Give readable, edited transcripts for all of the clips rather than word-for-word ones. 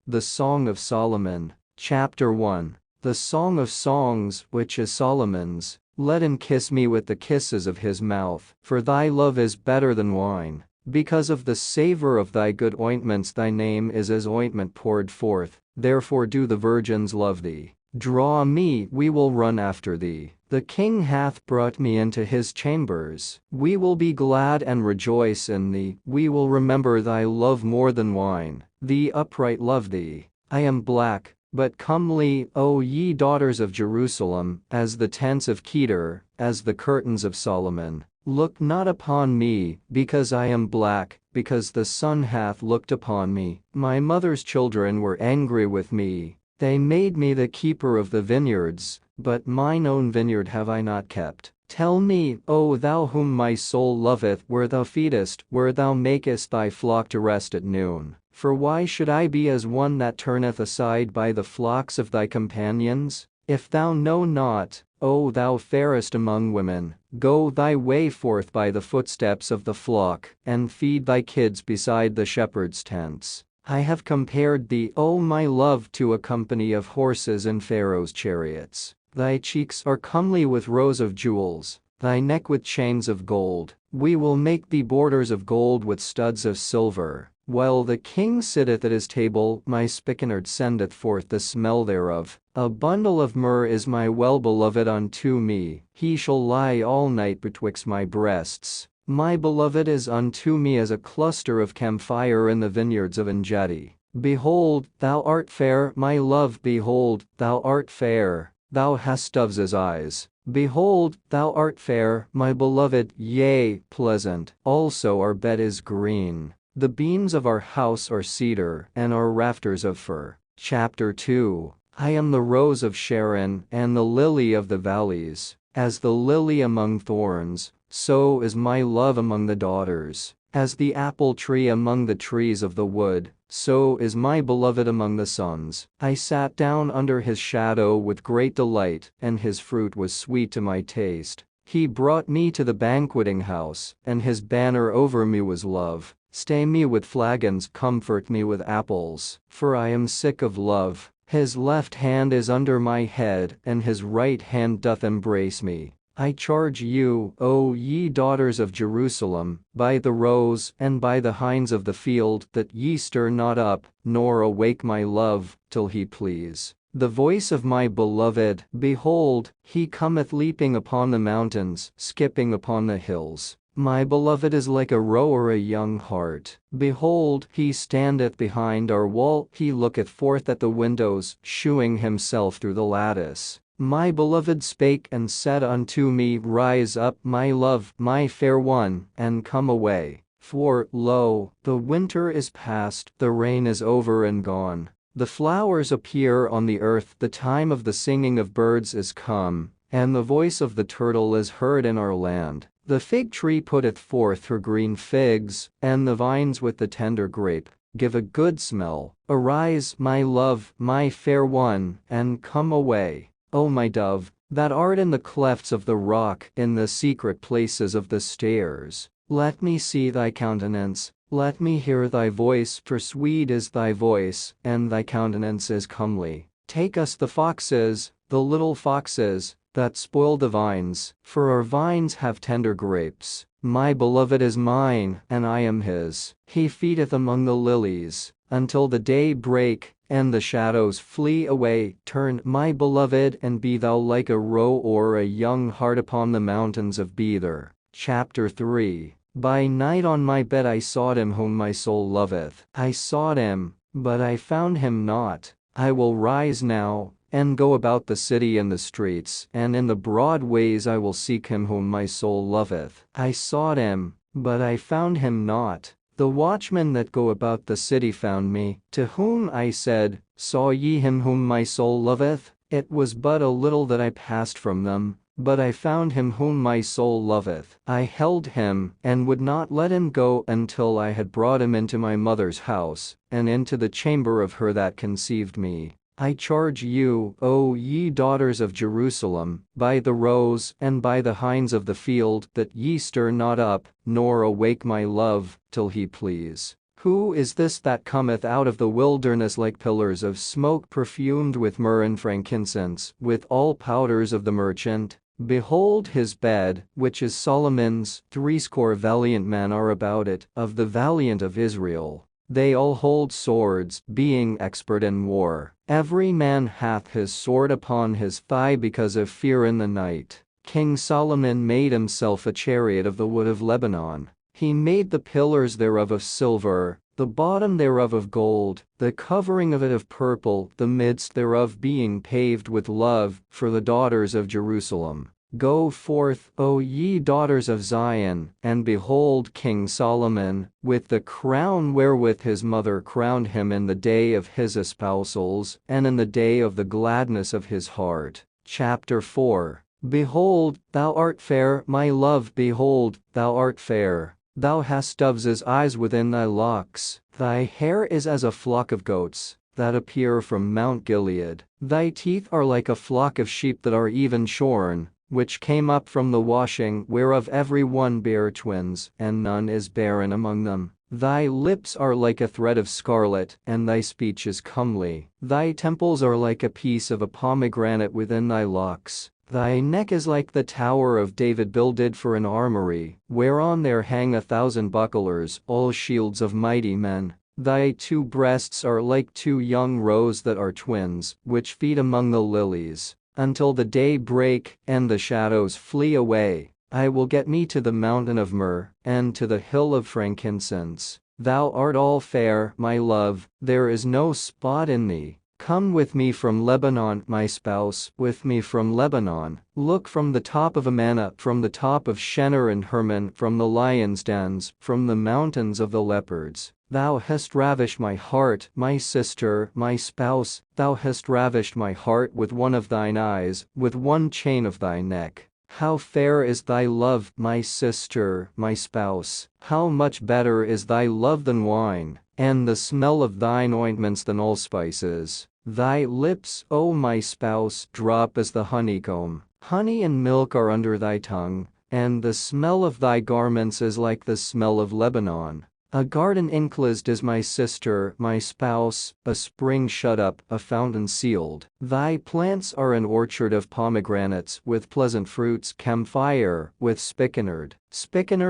The Song of Solomon, Chapter 1. The Song of Songs, which is Solomon's. Let him kiss me with the kisses of his mouth, for thy love is better than wine. Because of the savor of thy good ointments thy name is as ointment poured forth, therefore do the virgins love thee. Draw me, we will run after thee. The king hath brought me into his chambers. We will be glad and rejoice in thee, we will remember thy love more than wine. The upright love thee. I am black, but comely, O ye daughters of Jerusalem, as the tents of Kedar, as the curtains of Solomon. Look not upon me, because I am black, because the sun hath looked upon me. My mother's children were angry with me. They made me the keeper of the vineyards, but mine own vineyard have I not kept. Tell me, O thou whom my soul loveth, where thou feedest, where thou makest thy flock to rest at noon. For why should I be as one that turneth aside by the flocks of thy companions? If thou know not, O thou fairest among women, go thy way forth by the footsteps of the flock, and feed thy kids beside the shepherd's tents. I have compared thee, O my love, to a company of horses in Pharaoh's chariots. Thy cheeks are comely with rows of jewels, thy neck with chains of gold. We will make thee borders of gold with studs of silver. While the king sitteth at his table, my spikenard sendeth forth the smell thereof. A bundle of myrrh is my well-beloved unto me, he shall lie all night betwixt my breasts. My beloved is unto me as a cluster of camphire in the vineyards of Engedi. Behold, thou art fair, my love, behold, thou art fair, thou hast dove's eyes. Behold, thou art fair, my beloved, yea, pleasant, also our bed is green. The beams of our house are cedar, and our rafters of fir. Chapter 2. I am the rose of Sharon, and the lily of the valleys. As the lily among thorns, so is my love among the daughters. As the apple tree among the trees of the wood, so is my beloved among the sons. I sat down under his shadow with great delight, and his fruit was sweet to my taste. He brought me to the banqueting house, and his banner over me was love. Stay me with flagons, comfort me with apples, for I am sick of love. His left hand is under my head, and his right hand doth embrace me. I charge you, O ye daughters of Jerusalem, by the roes and by the hinds of the field, that ye stir not up, nor awake my love, till he please. The voice of my beloved, behold, he cometh leaping upon the mountains, skipping upon the hills. My beloved is like a roe or a young hart. Behold, he standeth behind our wall, he looketh forth at the windows, shewing himself through the lattice. My beloved spake and said unto me, Rise up, my love, my fair one, and come away. For, lo, the winter is past, the rain is over and gone. The flowers appear on the earth, the time of the singing of birds is come, and the voice of the turtle is heard in our land. The fig tree putteth forth her green figs, and the vines with the tender grape give a good smell. Arise, my love, my fair one, and come away. O my dove, that art in the clefts of the rock, in the secret places of the stairs, let me see thy countenance, let me hear thy voice, for sweet is thy voice, and thy countenance is comely. Take us the foxes, the little foxes, that spoil the vines, for our vines have tender grapes. My beloved is mine, and I am his. He feedeth among the lilies, until the day break, and the shadows flee away. Turn, my beloved, and be thou like a roe or a young hart upon the mountains of Bether. Chapter 3. By night on my bed I sought him whom my soul loveth. I sought him, but I found him not. I will rise now, and go about the city in the streets, and in the broad ways I will seek him whom my soul loveth. I sought him, but I found him not. The watchmen that go about the city found me, to whom I said, Saw ye him whom my soul loveth? It was but a little that I passed from them, but I found him whom my soul loveth. I held him, and would not let him go until I had brought him into my mother's house, and into the chamber of her that conceived me. I charge you, O ye daughters of Jerusalem, by the roes and by the hinds of the field, that ye stir not up, nor awake my love, till he please. Who is this that cometh out of the wilderness like pillars of smoke perfumed with myrrh and frankincense, with all powders of the merchant? Behold his bed, which is Solomon's, 80 valiant men are about it, of the valiant of Israel. They all hold swords, being expert in war. Every man hath his sword upon his thigh because of fear in the night. King Solomon made himself a chariot of the wood of Lebanon. He made the pillars thereof of silver, the bottom thereof of gold, the covering of it of purple, the midst thereof being paved with love, for the daughters of Jerusalem. Go forth, O ye daughters of Zion, and behold King Solomon, with the crown wherewith his mother crowned him in the day of his espousals, and in the day of the gladness of his heart. Chapter 4. Behold, thou art fair, my love, behold, thou art fair. Thou hast doves' eyes within thy locks, thy hair is as a flock of goats, that appear from Mount Gilead. Thy teeth are like a flock of sheep that are even shorn, which came up from the washing, whereof every one bare twins, and none is barren among them. Thy lips are like a thread of scarlet, and thy speech is comely. Thy temples are like a piece of a pomegranate within thy locks. Thy neck is like the tower of David builded for an armory, whereon there hang 1,000 bucklers, all shields of mighty men. Thy 2 breasts are like 2 young roes that are twins, which feed among the lilies. Until the day break, and the shadows flee away, I will get me to the mountain of myrrh, and to the hill of frankincense. Thou art all fair, my love, there is no spot in thee. Come with me from Lebanon, my spouse, with me from Lebanon. Look from the top of Amana, from the top of Shenner and Hermon, from the lions' dens, from the mountains of the leopards. Thou hast ravished my heart, my sister, my spouse, thou hast ravished my heart with one of thine eyes, with one chain of thy neck. How fair is thy love, my sister, my spouse! How much better is thy love than wine, and the smell of thine ointments than all spices. Thy lips, O my spouse, drop as the honeycomb. Honey and milk are under thy tongue, and the smell of thy garments is like the smell of Lebanon. A garden enclosed is my sister, my spouse, a spring shut up, a fountain sealed. Thy plants are an orchard of pomegranates, with pleasant fruits, camphire, with spikenard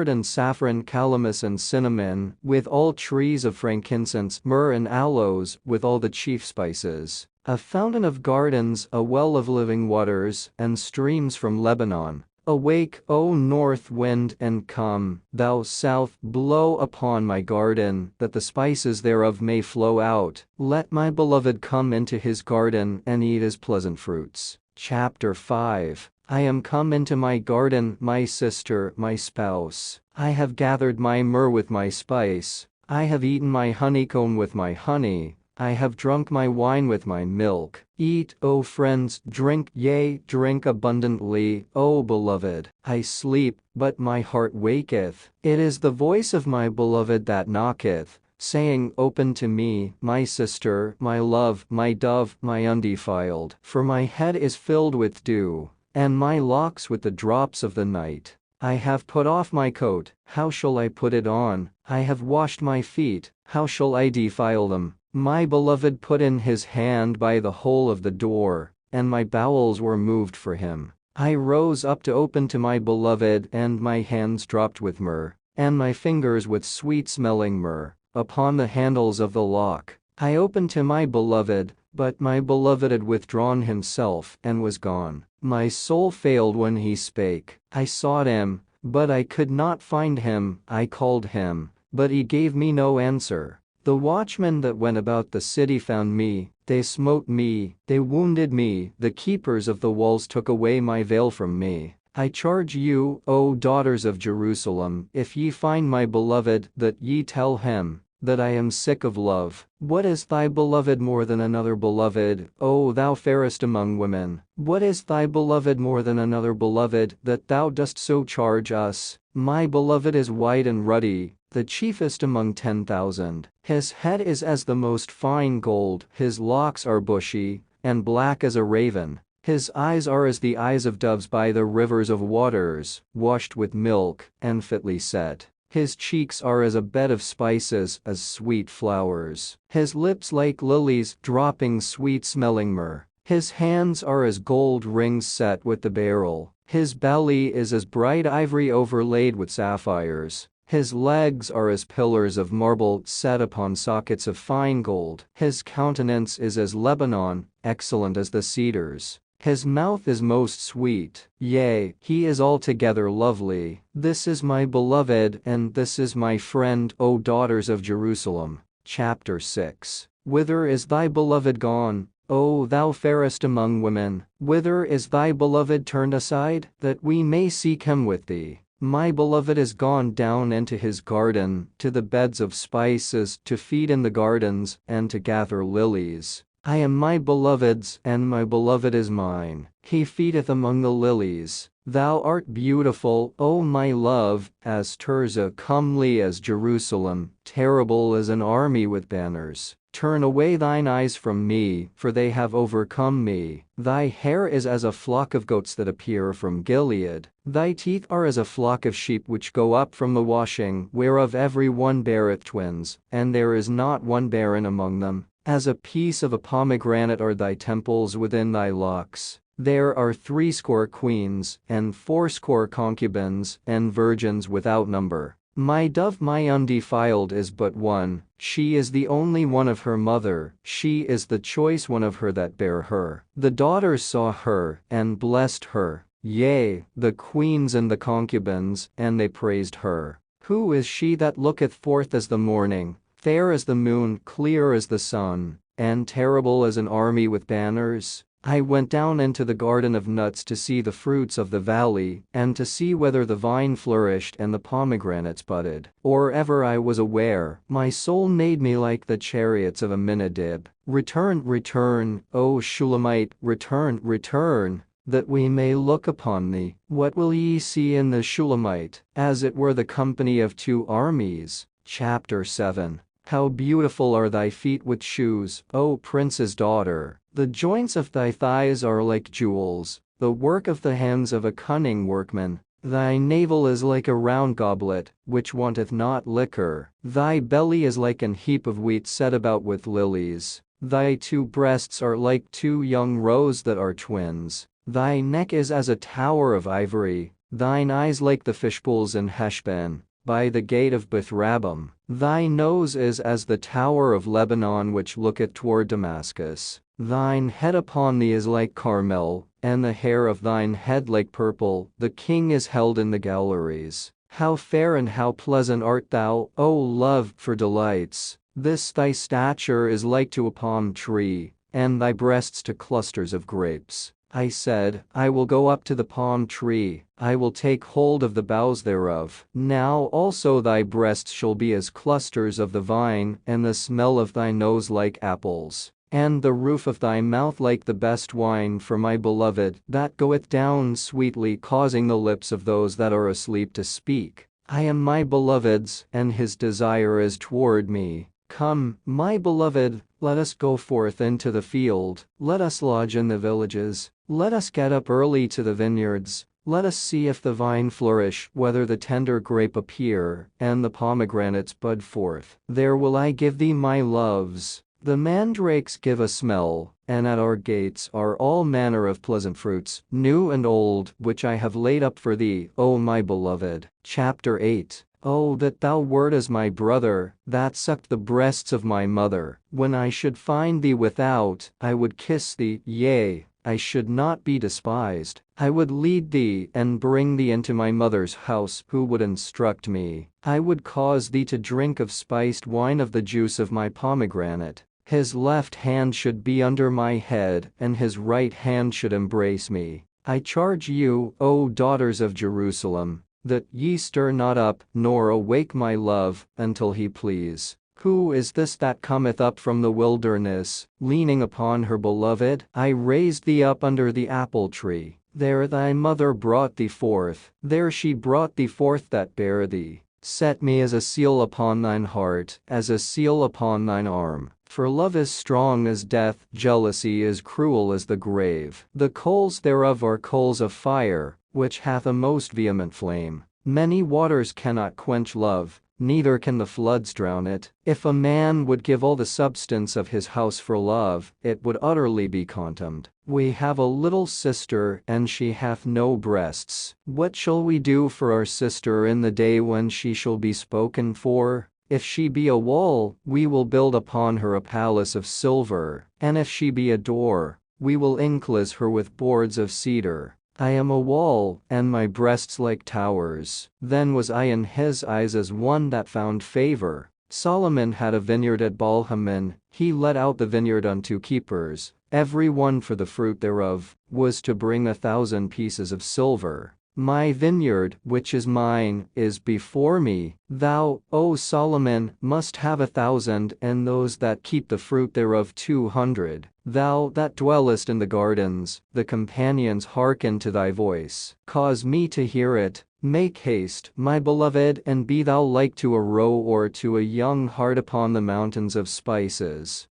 and saffron, calamus and cinnamon, with all trees of frankincense, myrrh and aloes, with all the chief spices. A fountain of gardens, a well of living waters, and streams from Lebanon. Awake, O north wind, and come, thou south, blow upon my garden, that the spices thereof may flow out. Let my beloved come into his garden, and eat his pleasant fruits. Chapter 5. I am come into my garden, my sister, my spouse. I have gathered my myrrh with my spice. I have eaten my honeycomb with my honey. I have drunk my wine with my milk. Eat, O friends, drink, yea, drink abundantly, O beloved. I sleep, but my heart waketh. It is the voice of my beloved that knocketh, saying, Open to me, my sister, my love, my dove, my undefiled. For my head is filled with dew, and my locks with the drops of the night. I have put off my coat, how shall I put it on? I have washed my feet, how shall I defile them? My beloved put in his hand by the hole of the door, and my bowels were moved for him. I rose up to open to my beloved, and my hands dropped with myrrh, and my fingers with sweet-smelling myrrh, upon the handles of the lock. I opened to my beloved, but my beloved had withdrawn himself, and was gone. My soul failed when he spake. I sought him, but I could not find him. I called him, but he gave me no answer. The watchmen that went about the city found me, they smote me, they wounded me, the keepers of the walls took away my veil from me. I charge you, O daughters of Jerusalem, if ye find my beloved, that ye tell him, that I am sick of love. What is thy beloved more than another beloved, O thou fairest among women? What is thy beloved more than another beloved, that thou dost so charge us? My beloved is white and ruddy, the chiefest among 10,000. His head is as the most fine gold, his locks are bushy, and black as a raven. His eyes are as the eyes of doves by the rivers of waters, washed with milk, and fitly set. His cheeks are as a bed of spices, as sweet flowers. His lips like lilies, dropping sweet-smelling myrrh. His hands are as gold rings set with the beryl. His belly is as bright ivory overlaid with sapphires. His legs are as pillars of marble set upon sockets of fine gold. His countenance is as Lebanon, excellent as the cedars. His mouth is most sweet, yea, he is altogether lovely. This is my beloved, and this is my friend, O daughters of Jerusalem. Chapter 6. Whither is thy beloved gone, O thou fairest among women? Whither is thy beloved turned aside, that we may seek him with thee? My beloved is gone down into his garden, to the beds of spices, to feed in the gardens, and to gather lilies. I am my beloved's, and my beloved is mine. He feedeth among the lilies. Thou art beautiful, O my love, as Tirzah, comely as Jerusalem, terrible as an army with banners. Turn away thine eyes from me, for they have overcome me. Thy hair is as a flock of goats that appear from Gilead. Thy teeth are as a flock of sheep which go up from the washing, whereof every one beareth twins, and there is not one barren among them. As a piece of a pomegranate are thy temples within thy locks. There are 80 queens, and 80 concubines, and virgins without number. My dove, my undefiled, is but one, she is the only one of her mother, she is the choice one of her that bare her. The daughters saw her, and blessed her, yea, the queens and the concubines, and they praised her. Who is she that looketh forth as the morning, fair as the moon, clear as the sun, and terrible as an army with banners? I went down into the garden of nuts to see the fruits of the valley, and to see whether the vine flourished and the pomegranates budded. Or ever I was aware, my soul made me like the chariots of Amminadib. Return, return, O Shulamite, return, return, that we may look upon thee. What will ye see in the Shulamite? As it were the company of 2 armies. Chapter 7. How beautiful are thy feet with shoes, O prince's daughter! The joints of thy thighs are like jewels, the work of the hands of a cunning workman. Thy navel is like a round goblet, which wanteth not liquor. Thy belly is like an heap of wheat set about with lilies. Thy 2 breasts are like 2 young roes that are twins. Thy neck is as a tower of ivory, thine eyes like the fishpools in Heshbon, by the gate of Bethrabim. Thy nose is as the tower of Lebanon which looketh toward Damascus. Thine head upon thee is like Carmel, and the hair of thine head like purple. The king is held in the galleries. How fair and how pleasant art thou, O love, for delights! This thy stature is like to a palm tree, and thy breasts to clusters of grapes. I said, I will go up to the palm tree, I will take hold of the boughs thereof. Now also thy breasts shall be as clusters of the vine, and the smell of thy nose like apples, and the roof of thy mouth like the best wine for my beloved, that goeth down sweetly, causing the lips of those that are asleep to speak. I am my beloved's, and his desire is toward me. Come, my beloved, let us go forth into the field, let us lodge in the villages, let us get up early to the vineyards, let us see if the vine flourish, whether the tender grape appear, and the pomegranates bud forth. There will I give thee my loves. The mandrakes give a smell, and at our gates are all manner of pleasant fruits, new and old, which I have laid up for thee, O my beloved. Chapter 8. Oh, that thou wert as my brother, that sucked the breasts of my mother. When I should find thee without, I would kiss thee, yea, I should not be despised. I would lead thee and bring thee into my mother's house, who would instruct me. I would cause thee to drink of spiced wine of the juice of my pomegranate. His left hand should be under my head, and his right hand should embrace me. I charge you, O daughters of Jerusalem, that ye stir not up, nor awake my love, until he please. Who is this that cometh up from the wilderness, leaning upon her beloved? I raised thee up under the apple tree. There thy mother brought thee forth, there she brought thee forth that bare thee. Set me as a seal upon thine heart, as a seal upon thine arm. For love is strong as death, jealousy is cruel as the grave. The coals thereof are coals of fire, which hath a most vehement flame. Many waters cannot quench love, neither can the floods drown it. If a man would give all the substance of his house for love, it would utterly be contemned. We have a little sister, and she hath no breasts. What shall we do for our sister in the day when she shall be spoken for? If she be a wall, we will build upon her a palace of silver, and if she be a door, we will enclose her with boards of cedar. I am a wall, and my breasts like towers. Then was I in his eyes as one that found favor. Solomon had a vineyard at Balhaman, he let out the vineyard unto keepers, every one for the fruit thereof, was to bring 1,000 pieces of silver. My vineyard, which is mine, is before me. Thou, O Solomon, must have 1,000, and those that keep the fruit thereof 200. Thou that dwellest in the gardens, the companions hearken to thy voice. Cause me to hear it. Make haste, my beloved, and be thou like to a roe or to a young hart upon the mountains of spices.